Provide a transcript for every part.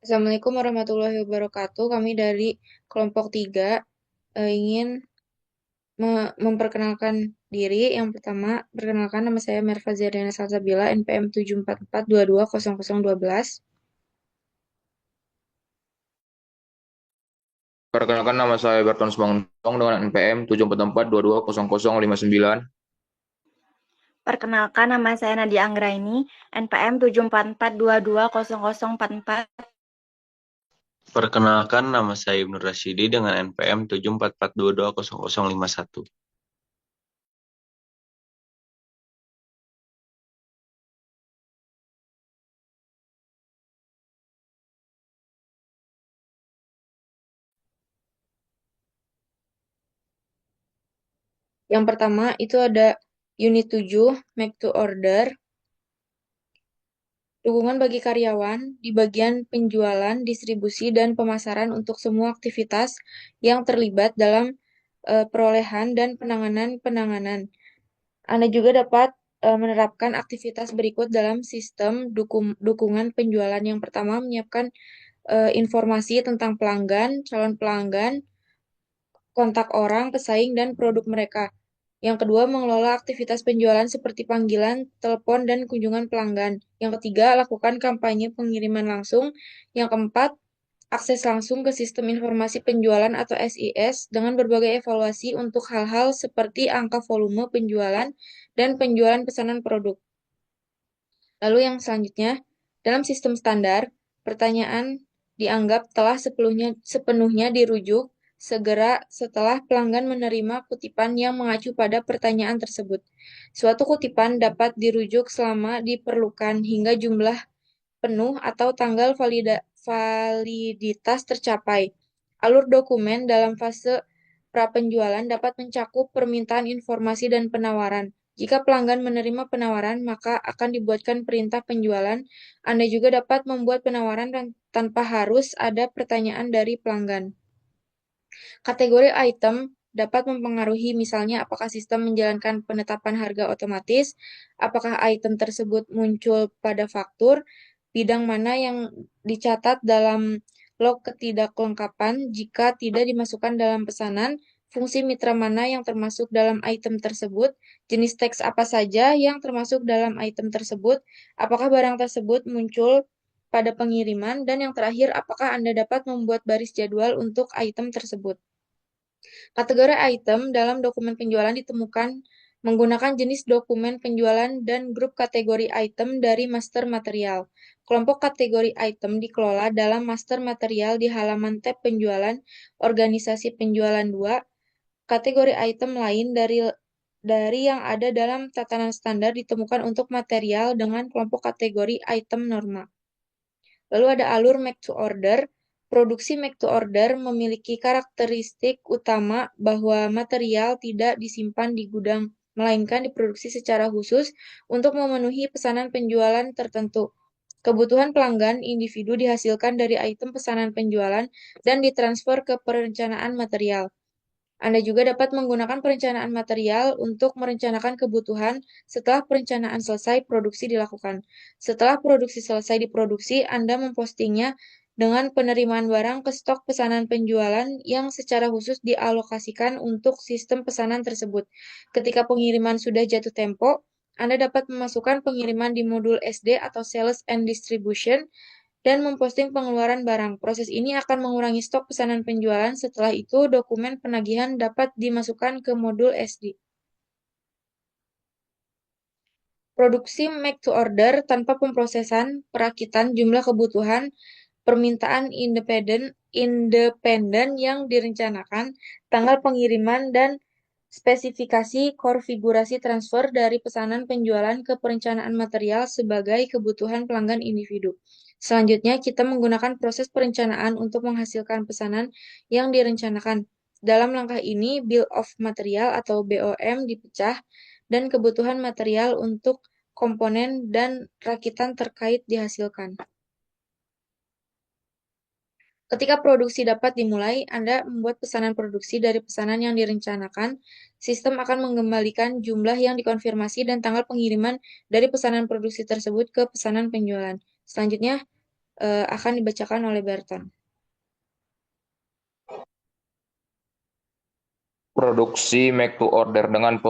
Assalamualaikum warahmatullahi wabarakatuh. Kami dari kelompok 3 ingin memperkenalkan diri. Yang pertama, perkenalkan nama saya Merva Zariana Salsabila, NPM 744220012. Perkenalkan nama saya Berton Sumangtong dengan NPM 744220059. Perkenalkan nama saya Nadia Anggraini, NPM 744220044. Perkenalkan nama saya Ibnu Rasyidi dengan NPM 744220051. Yang pertama itu ada unit 7, make to order. Dukungan bagi karyawan di bagian penjualan, distribusi, dan pemasaran untuk semua aktivitas yang terlibat dalam perolehan dan penanganan. Anda juga dapat menerapkan aktivitas berikut dalam sistem dukungan penjualan. Yang pertama, menyiapkan informasi tentang pelanggan, calon pelanggan, kontak orang, pesaing, dan produk mereka. Yang kedua, mengelola aktivitas penjualan seperti panggilan, telepon, dan kunjungan pelanggan. Yang ketiga, lakukan kampanye pengiriman langsung. Yang keempat, akses langsung ke sistem informasi penjualan atau SIS dengan berbagai evaluasi untuk hal-hal seperti angka volume penjualan dan penjualan pesanan produk. Lalu yang selanjutnya, dalam sistem standar, pertanyaan dianggap telah sepenuhnya dirujuk segera setelah pelanggan menerima kutipan yang mengacu pada pertanyaan tersebut. Suatu kutipan dapat dirujuk selama diperlukan hingga jumlah penuh atau tanggal validitas tercapai. Alur dokumen dalam fase prapenjualan dapat mencakup permintaan informasi dan penawaran. Jika pelanggan menerima penawaran, maka akan dibuatkan perintah penjualan. Anda juga dapat membuat penawaran tanpa harus ada pertanyaan dari pelanggan. Kategori item dapat mempengaruhi misalnya apakah sistem menjalankan penetapan harga otomatis, apakah item tersebut muncul pada faktur, bidang mana yang dicatat dalam log ketidaklengkapan jika tidak dimasukkan dalam pesanan, fungsi mitra mana yang termasuk dalam item tersebut, jenis teks apa saja yang termasuk dalam item tersebut, apakah barang tersebut muncul pada pengiriman, dan yang terakhir, apakah Anda dapat membuat baris jadwal untuk item tersebut. Kategori item dalam dokumen penjualan ditemukan menggunakan jenis dokumen penjualan dan grup kategori item dari master material. Kelompok kategori item dikelola dalam master material di halaman tab penjualan organisasi penjualan 2. Kategori item lain dari yang ada dalam tatanan standar ditemukan untuk material dengan kelompok kategori item norma. Lalu ada alur make to order. Produksi make to order memiliki karakteristik utama bahwa material tidak disimpan di gudang, melainkan diproduksi secara khusus untuk memenuhi pesanan penjualan tertentu. Kebutuhan pelanggan individu dihasilkan dari item pesanan penjualan dan ditransfer ke perencanaan material. Anda juga dapat menggunakan perencanaan material untuk merencanakan kebutuhan setelah perencanaan selesai produksi dilakukan. Setelah produksi selesai diproduksi, Anda mempostingnya dengan penerimaan barang ke stok pesanan penjualan yang secara khusus dialokasikan untuk sistem pesanan tersebut. Ketika pengiriman sudah jatuh tempo, Anda dapat memasukkan pengiriman di modul SD atau Sales and Distribution dan memposting pengeluaran barang. Proses ini akan mengurangi stok pesanan penjualan. Setelah itu, dokumen penagihan dapat dimasukkan ke modul SD. Produksi make to order tanpa pemrosesan, perakitan, jumlah kebutuhan, permintaan independen yang direncanakan, tanggal pengiriman, dan spesifikasi konfigurasi transfer dari pesanan penjualan ke perencanaan material sebagai kebutuhan pelanggan individu. Selanjutnya, kita menggunakan proses perencanaan untuk menghasilkan pesanan yang direncanakan. Dalam langkah ini, Bill of Material atau BOM dipecah dan kebutuhan material untuk komponen dan rakitan terkait dihasilkan. Ketika produksi dapat dimulai, Anda membuat pesanan produksi dari pesanan yang direncanakan. Sistem akan mengembalikan jumlah yang dikonfirmasi dan tanggal pengiriman dari pesanan produksi tersebut ke pesanan penjualan. Selanjutnya, akan dibacakan oleh Berton. Produksi make to order dengan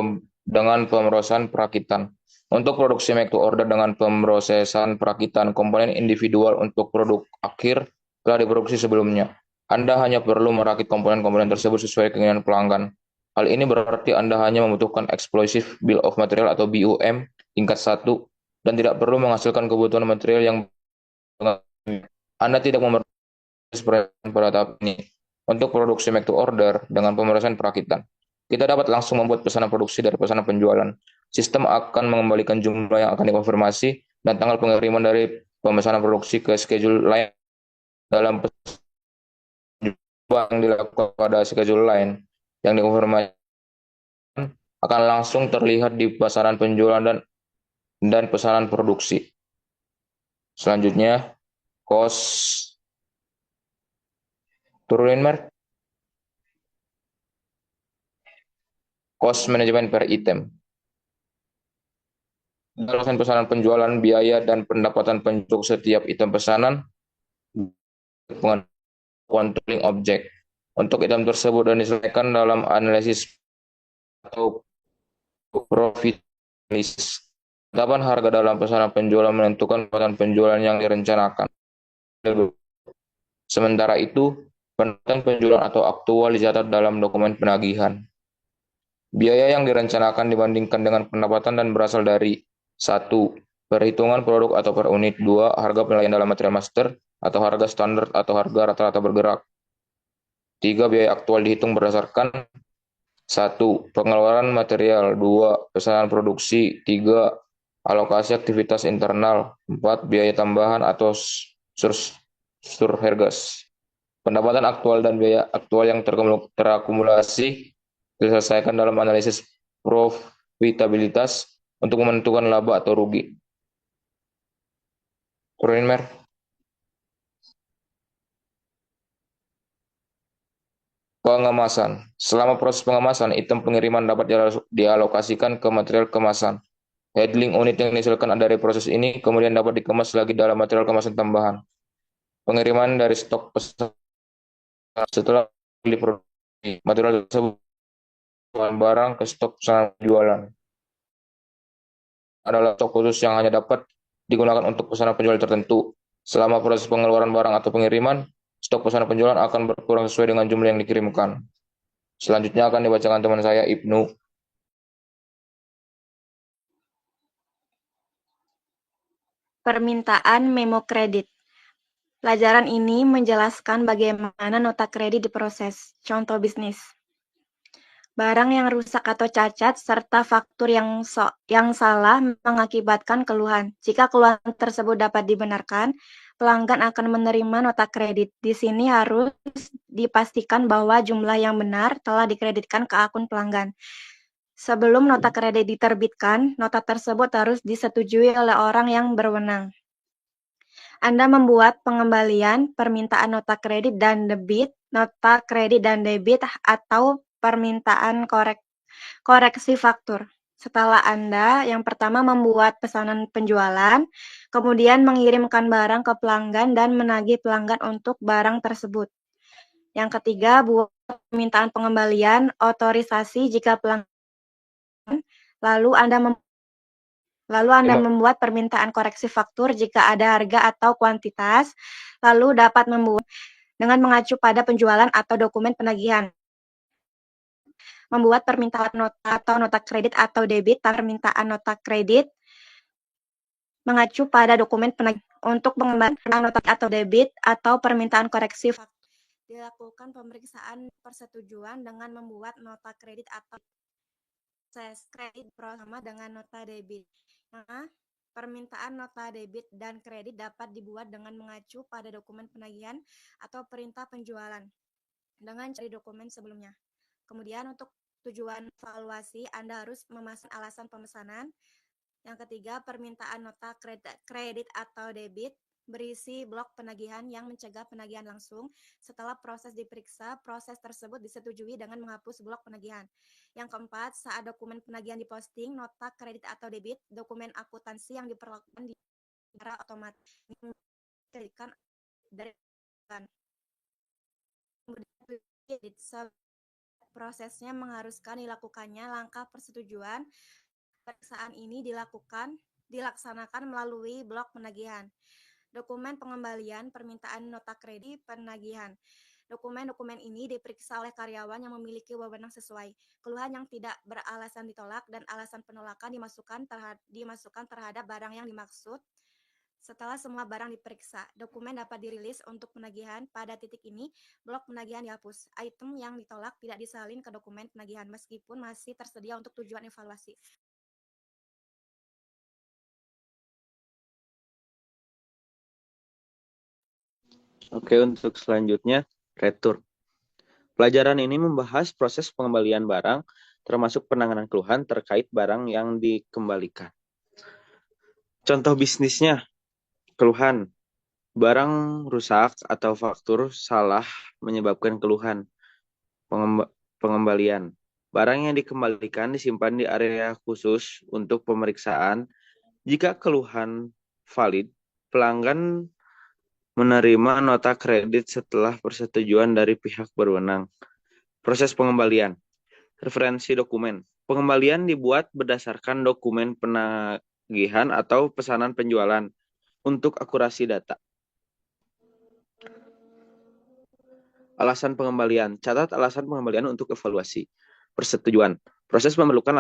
pemrosesan perakitan. Untuk produksi make to order dengan pemrosesan perakitan komponen individual untuk produk akhir telah diproduksi sebelumnya. Anda hanya perlu merakit komponen-komponen tersebut sesuai keinginan pelanggan. Hal ini berarti Anda hanya membutuhkan Exclusive Bill of Material atau BOM tingkat 1 dan tidak perlu menghasilkan kebutuhan material yang Anda tidak memerlukan pada tahap ini. Untuk produksi make to order dengan pemrosesan perakitan, kita dapat langsung membuat pesanan produksi dari pesanan penjualan. Sistem akan mengembalikan jumlah yang akan dikonfirmasi dan tanggal pengiriman dari pemesanan produksi ke schedule lain dalam yang dilakukan pada schedule lain yang dikonfirmasi akan langsung terlihat di pesanan penjualan dan pesanan produksi. Selanjutnya, cost turunin Mer. Cost management per item. Dalam pesanan penjualan, biaya dan pendapatan untuk setiap item pesanan controlling object. Untuk item tersebut dan diselesaikan dalam analisis atau profit analysis. Penetapan harga dalam pesanan penjualan menentukan pendapatan penjualan yang direncanakan. Sementara itu, pendapatan penjualan atau aktual dicatat dalam dokumen penagihan. Biaya yang direncanakan dibandingkan dengan pendapatan dan berasal dari 1. Perhitungan produk atau per unit. 2. Harga penilaian dalam material master atau harga standar atau harga rata-rata bergerak. 3. Biaya aktual dihitung berdasarkan 1. Pengeluaran material. 2. Pesanan produksi. 3. Alokasi aktivitas internal. 4. Biaya tambahan atau surcharges. Pendapatan aktual dan biaya aktual yang terakumulasi diselesaikan dalam analisis profitabilitas untuk menentukan laba atau rugi. Turunin Mer. Pengemasan. Selama proses pengemasan, item pengiriman dapat dialokasikan ke material kemasan. Handling unit yang dihasilkan dari proses ini kemudian dapat dikemas lagi dalam material kemasan tambahan. Pengiriman dari stok pesan setelah diproduksi, material tersebut barang ke stok pesanan penjualan adalah stok khusus yang hanya dapat digunakan untuk pesanan penjualan tertentu. Selama proses pengeluaran barang atau pengiriman, stok pesanan penjualan akan berkurang sesuai dengan jumlah yang dikirimkan. Selanjutnya akan dibacakan teman saya, Ibnu. Permintaan memo kredit. Pelajaran ini menjelaskan bagaimana nota kredit diproses. Contoh bisnis. Barang yang rusak atau cacat, serta faktur yang salah mengakibatkan keluhan. Jika keluhan tersebut dapat dibenarkan, pelanggan akan menerima nota kredit. Di sini harus dipastikan bahwa jumlah yang benar telah dikreditkan ke akun pelanggan. Sebelum nota kredit diterbitkan, nota tersebut harus disetujui oleh orang yang berwenang. Anda membuat pengembalian, permintaan nota kredit dan debit, nota kredit dan debit, atau permintaan koreksi faktur. Setelah Anda yang pertama membuat pesanan penjualan, kemudian mengirimkan barang ke pelanggan dan menagih pelanggan untuk barang tersebut. Yang ketiga, buat permintaan pengembalian, otorisasi jika pelanggan, lalu Anda membuat permintaan koreksi faktur jika ada harga atau kuantitas, lalu dapat membuat dengan mengacu pada penjualan atau dokumen penagihan. Membuat permintaan nota atau nota kredit atau debit, permintaan nota kredit mengacu pada dokumen penagihan. Untuk pengembalian nota atau debit atau permintaan koreksi faktur, dilakukan pemeriksaan persetujuan dengan membuat nota kredit atau kredit bersama dengan nota debit. Nah, permintaan nota debit dan kredit dapat dibuat dengan mengacu pada dokumen penagihan atau perintah penjualan dengan cari dokumen sebelumnya. Kemudian untuk tujuan valuasi, Anda harus memasang alasan pemesanan. Yang ketiga, permintaan nota kredit atau debit berisi blok penagihan yang mencegah penagihan langsung. Setelah proses diperiksa, proses tersebut disetujui dengan menghapus blok penagihan. Yang keempat, saat dokumen penagihan diposting, nota kredit atau debit, dokumen akuntansi yang diperlakukan secara otomatis dikendalikan dari prosesnya mengharuskan dilakukannya langkah persetujuan. Pemeriksaan ini dilaksanakan melalui blok penagihan. Dokumen pengembalian permintaan nota kredit penagihan. Dokumen-dokumen ini diperiksa oleh karyawan yang memiliki wewenang sesuai. Keluhan yang tidak beralasan ditolak dan alasan penolakan dimasukkan terhadap barang yang dimaksud. Setelah semua barang diperiksa, dokumen dapat dirilis untuk penagihan. Pada titik ini, blok penagihan dihapus. Item yang ditolak tidak disalin ke dokumen penagihan meskipun masih tersedia untuk tujuan evaluasi. Oke, untuk selanjutnya, retur. Pelajaran ini membahas proses pengembalian barang, termasuk penanganan keluhan terkait barang yang dikembalikan. Contoh bisnisnya, keluhan. Barang rusak atau faktur salah menyebabkan keluhan. Pengembalian. Barang yang dikembalikan disimpan di area khusus untuk pemeriksaan. Jika keluhan valid, pelanggan menerima nota kredit setelah persetujuan dari pihak berwenang. Proses pengembalian. Referensi dokumen. Pengembalian dibuat berdasarkan dokumen penagihan atau pesanan penjualan untuk akurasi data. Alasan pengembalian. Catat alasan pengembalian untuk evaluasi. Persetujuan. Proses memerlukan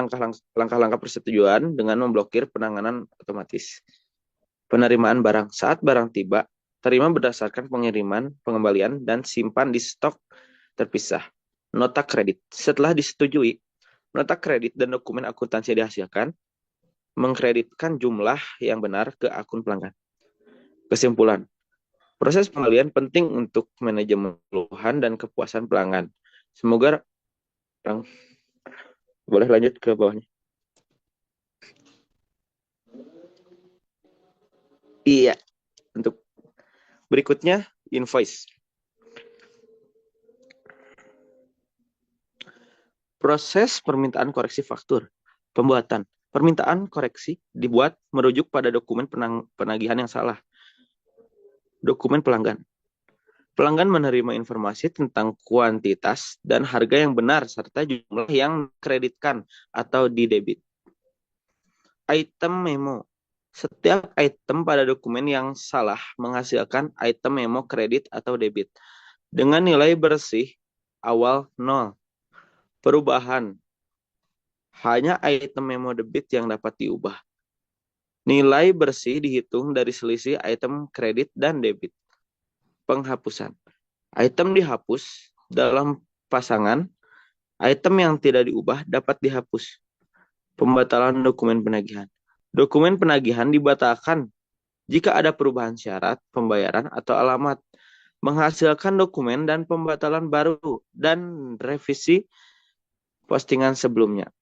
langkah-langkah persetujuan dengan memblokir penanganan otomatis. Penerimaan barang. Saat barang tiba, terima berdasarkan pengiriman, pengembalian, dan simpan di stok terpisah. Nota kredit. Setelah disetujui, nota kredit dan dokumen akuntansi dihasilkan, mengkreditkan jumlah yang benar ke akun pelanggan. Kesimpulan. Proses pengembalian penting untuk manajemen keluhan dan kepuasan pelanggan. Semoga boleh lanjut ke bawahnya. Iya, untuk berikutnya invoice. Proses permintaan koreksi faktur. Pembuatan. Permintaan koreksi dibuat merujuk pada dokumen penagihan yang salah. Dokumen pelanggan. Pelanggan menerima informasi tentang kuantitas dan harga yang benar serta jumlah yang dikreditkan atau didebit. Item memo. Setiap item pada dokumen yang salah menghasilkan item memo kredit atau debit dengan nilai bersih awal 0. Perubahan. Hanya item memo debit yang dapat diubah. Nilai bersih dihitung dari selisih item kredit dan debit. Penghapusan. Item dihapus dalam pasangan. Item yang tidak diubah dapat dihapus. Pembatalan dokumen penagihan. Dokumen penagihan dibatalkan jika ada perubahan syarat pembayaran atau alamat, menghasilkan dokumen dan pembatalan baru dan revisi postingan sebelumnya.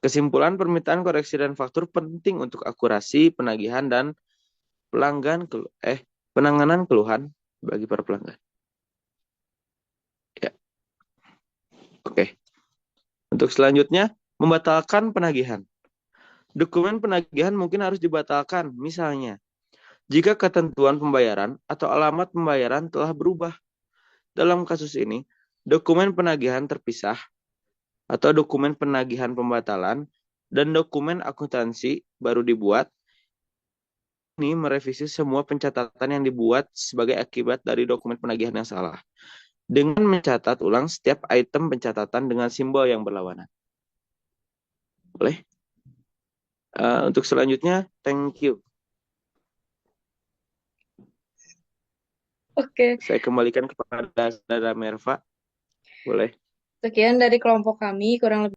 Kesimpulan, permintaan koreksi dan faktur penting untuk akurasi penagihan dan penanganan keluhan bagi para pelanggan. Ya. Oke. Untuk selanjutnya, membatalkan penagihan. Dokumen penagihan mungkin harus dibatalkan, misalnya jika ketentuan pembayaran atau alamat pembayaran telah berubah. Dalam kasus ini, dokumen penagihan terpisah atau dokumen penagihan pembatalan dan dokumen akuntansi baru dibuat. Ini merevisi semua pencatatan yang dibuat sebagai akibat dari dokumen penagihan yang salah dengan mencatat ulang setiap item pencatatan dengan simbol yang berlawanan. Boleh? Untuk selanjutnya, thank you. Oke, Saya kembalikan kepada Saudara Merva. Boleh. sekian dari kelompok kami, kurang lebih